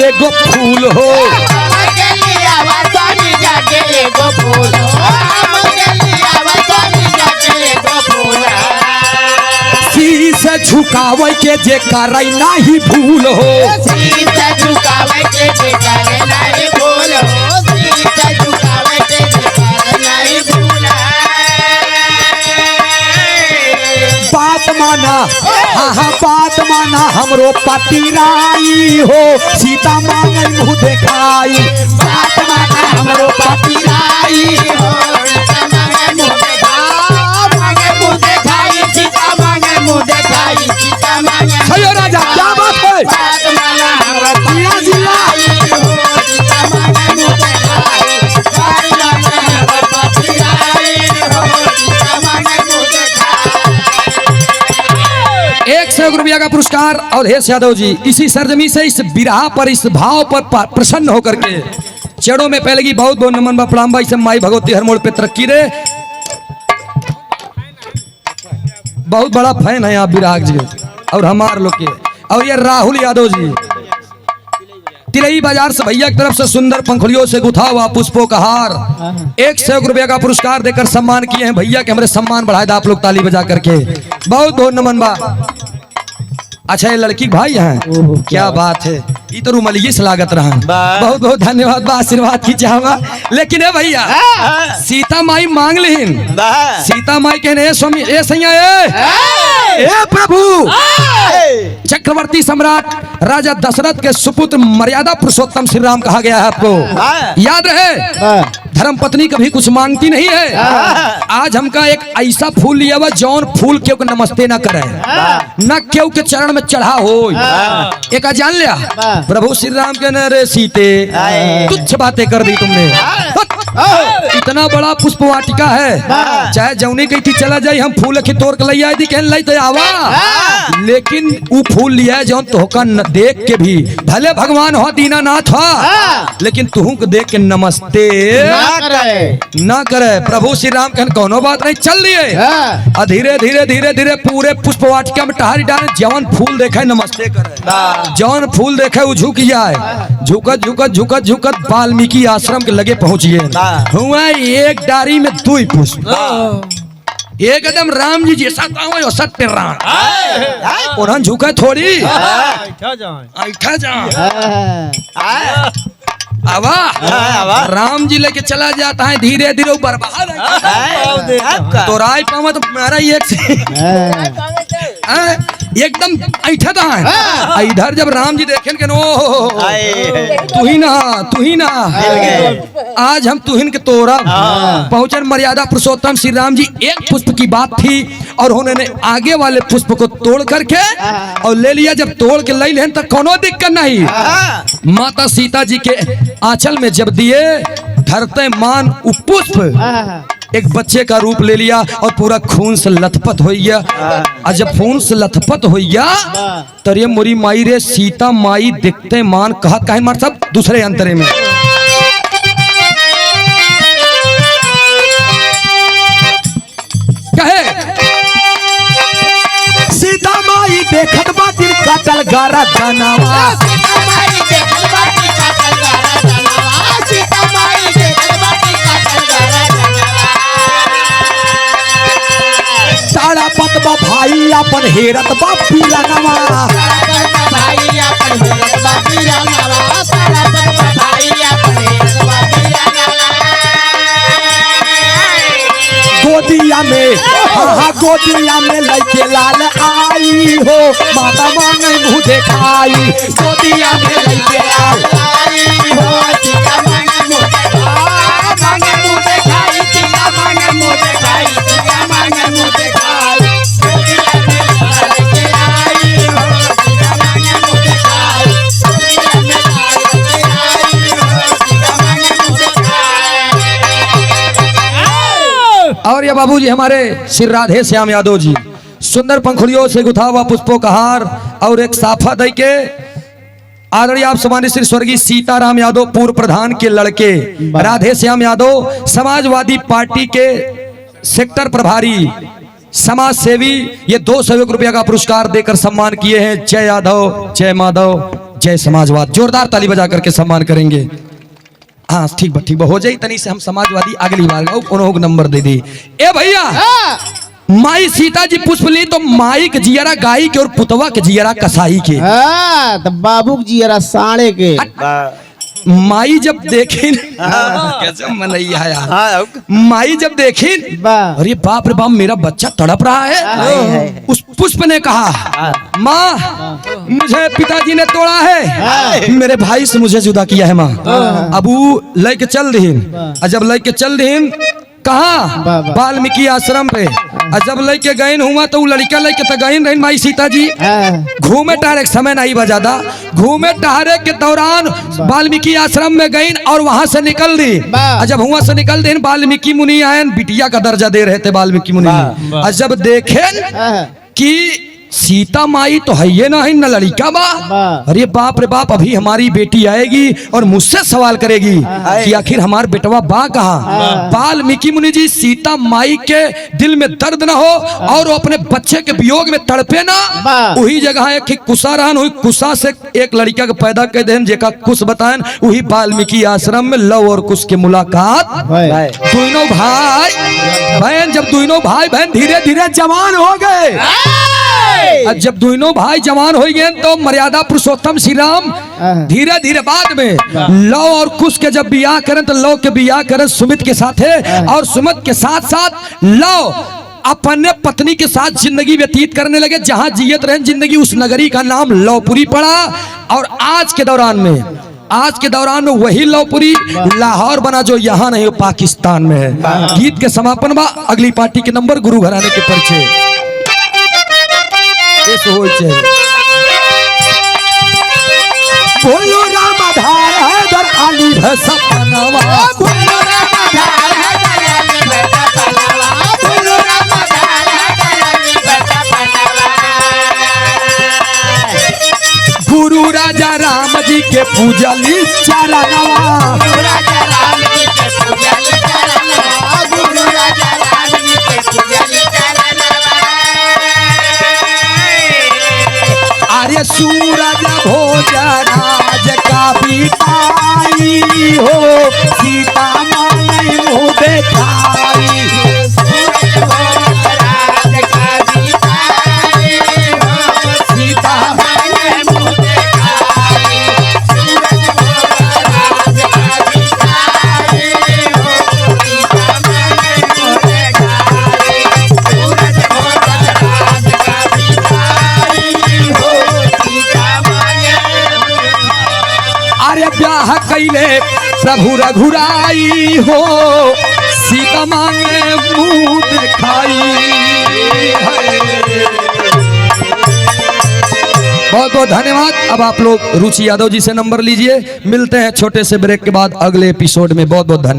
एगो फूल हो। शीश झुकावे के जे करे नाही भूल हो। बात माना, हाँ बात माना हमरो पतिराई हो। सीता मांगे मुँह देखाई, बात माना हमरो पतिराई हो। सही राजा, क्या बात है। ₹100 का पुरस्कार अवधेश यादव जी इसी सरजमी से इस बिरहा पर, इस भाव पर प्रसन्न होकर के चरणों में पहले की बहुत बहुत नमन प्रणाम भाई। सब माई भगवती हर मोड़ पे तरक्की रे। बहुत बड़ा फैन है आप बिराग जी और हमार लोग के। और ये राहुल यादव जी तिलई बाजार से भैया की तरफ से सुंदर पंखुड़ियों से गुथा हुआ पुष्पों का हार ₹100 का पुरस्कार देकर सम्मान किए हैं भैया के। हमारे सम्मान बढ़ाए दा आप लोग ताली बजा करके। बहुत बहुत नमन बा। अच्छा ये लड़की भाई हैं, क्या बात है। ये तो रुमलिये से लागत रहा। बहुत बहुत धन्यवाद बा, आशीर्वाद की चाहवा। लेकिन है भैया सीता माई मांग लेन। सीता माई कहने स्वामी ए सैया ए प्रभु चक्रवर्ती सम्राट राजा दशरथ के सुपुत्र मर्यादा पुरुषोत्तम श्री राम कहा गया है आपको याद रहे। धर्म पत्नी कभी कुछ मांगती नहीं है। आज हमका एक ऐसा फूल लिया हुआ जौन फूल क्यों नमस्ते न करे न क्यों के चरण में चढ़ा हो। एक जान लिया प्रभु श्री राम के न रे सीते तुच्छ बातें कर दी तुमने। इतना बड़ा पुष्प वाटिका है, चाहे जौनी कही थी चला जाए हम फूल की तोड़ के ले आई थी कहने लाई तो आवा। लेकिन वो फूल लिया है जौन तोहका देख के भी भले भगवान हो दीनानाथ हो लेकिन तुहू को देख के नमस्ते ना करे। प्रभु श्री राम कहने कोनो बात नहीं चल लिए। धीरे धीरे धीरे धीरे पूरे पुष्प वाटिका में टहरी डाले जौन फूल देखे नमस्ते करे। जौन फूल देखे वो झुक जाए। झुकत झुकत झुकत झुकत वाल्मीकि आश्रम के लगे पहुंचिए। हुआ एक डारी में 2 पुष्प एकदम राम जी जैसा कहो सत्य राम उन्होंने झुका थोड़ी ऐठा जा आवा राम जी लेके चला जाता है धीरे धीरे बर्बाद तो राय पावा तो मारा एक से एकदम ऐठा था। इधर जब राम जी देखें के नो तू ही ना आज हम तुहिन के तोरा पहुंचन मर्यादा पुरुषोत्तम श्री राम जी। एक पुष्प की बात थी और उन्होंने आगे वाले पुष्प को तोड़ करके और ले लिया। जब तोड़ के ले लें तो कोनो दिक्कत नहीं। माता सीता जी के आंचल में जब दिए धरते मान पुष्प एक बच्चे का रूप ले लिया और पूरा खून से लथपथ हो गया। और जब खून से लथपथ हो गया तो ये मोरी माई रे सीता माई दिखते मान कहत काहे मार सब दूसरे अंतरे में कहे सीता माई देखत बातिर काटल गारा गनावा। साड़ा पतबा भाई अपन हेरत बा पीला नवा। गोदिया में गोदिया में लइके लाल आई हो माता मांगे मुँह देखाई। गोदिया में लइके लाल आई हो सीता मांगे मुँह देखाई। सीता मांगे मुँह देखाई। सीता मांगे मुँह देखाई। और ये बाबूजी हमारे श्री राधे श्याम यादव जी सुंदर पंखुड़ियों से गुथा हुआ पुष्पों का हार और एक साफा दई के आदरणीय आप सम्मानित श्री स्वर्गीय सीताराम यादव पूर्व प्रधान के लड़के राधे श्याम यादव समाजवादी पार्टी के सेक्टर प्रभारी समाज सेवी ये ₹200 का पुरस्कार देकर सम्मान किए हैं। जय यादव जय माधव जय समाजवाद। जोरदार ताली बजा करके सम्मान करेंगे। हाँ ठीक बा हो जाई तनी से हम समाजवादी अगली बार गाओ कोनो को नंबर दे दी। ए भैया माई सीता जी पुष्प ली तो माई के जियरा गाई के और पुतवा के जियरा कसाई के। तो बाबू के जियरा साढ़े के। माई जब देखी कैसे मनैया यार, माई जब देखी अरे बाप रे बाप मेरा बच्चा तड़प रहा है। उस पुष्प ने कहा माँ मुझे पिताजी ने तोड़ा है, मेरे भाई से मुझे जुदा किया है माँ। अब वो लेके चल दीन, जब लेके चल दीन कहा वाल्मीकि आश्रम पे, जब लेके गए हुआ तो लड़का लेके तो गए रही माई सीता जी घूमे टहरे समय नहीं बजादा, घूमे टहरे के दौरान वाल्मीकि आश्रम में गई और वहां से निकल दी। जब वहां से निकल दी वाल्मीकि मुनि आए, बिटिया का दर्जा दे रहे थे वाल्मीकि मुनि। जब देखे कि सीता माई तो है ये ना है न लड़का बा, अरे बाप रे बाप अभी हमारी बेटी आएगी और मुझसे सवाल करेगी कि आखिर हमार बेटवा बा कहाँ। वाल्मीकि मुनि जी सीता माई के दिल में दर्द ना हो और वो अपने बच्चे के वियोग में तड़पे ना, वही जगह एक कुसा रहन हुई, कुसा से एक लड़का के पैदा कर देन जेका कुछ बताएं, वही वाल्मीकि आश्रम में लव और कुश के मुलाकात। दोनों भाई बहन जब दोनों भाई बहन धीरे धीरे जवान हो गए, जब दोनों भाई जवान हो गए तो मर्यादा पुरुषोत्तम श्री राम धीरे धीरे बाद में लव और कुश के जब बियाह करें तो लव के बियाह करें सुमित के साथ है, और सुमित के साथ साथ लव अपने पत्नी के साथ जिंदगी व्यतीत करने लगे। जहां जियत रहे जिंदगी उस नगरी का नाम लवपुरी पड़ा। और आज के दौरान में वही लवपुरी लाहौर बना जो यहाँ नहीं पाकिस्तान में है। गीत के समापन बा अगली पार्टी के नंबर गुरु घराने के परिचय बोलो राम आधार है दर आली सपनवा, बोलो राम आधार है दर आली सपनवा, बोलो राम आधार है दर आली सपनवा। गुरु राजा राम जी के पूजली चरणवा, गुरु राजा राम जी के पूजली चरणवा, गुरु राजा राम जी के पूजली चरणवा। अरे सूरज भोजराज का पिताई हो, सीता माई मुँह देखाई। सूरज भोजराज का पिताई हो, सीता माई मुँह देखाई। सूरज भोजराज का पिताई हो, सीता माई मुँह देखाई। सूरज भोजराज का पिताई हो, अरे ब्याह कैले प्रभु रघुराई हो, सीता मांगे मुँह दिखाई। बहुत बहुत धन्यवाद। अब आप लोग रुचि यादव जी से नंबर लीजिए। मिलते हैं छोटे से ब्रेक के बाद अगले एपिसोड में। बहुत बहुत धन्यवाद।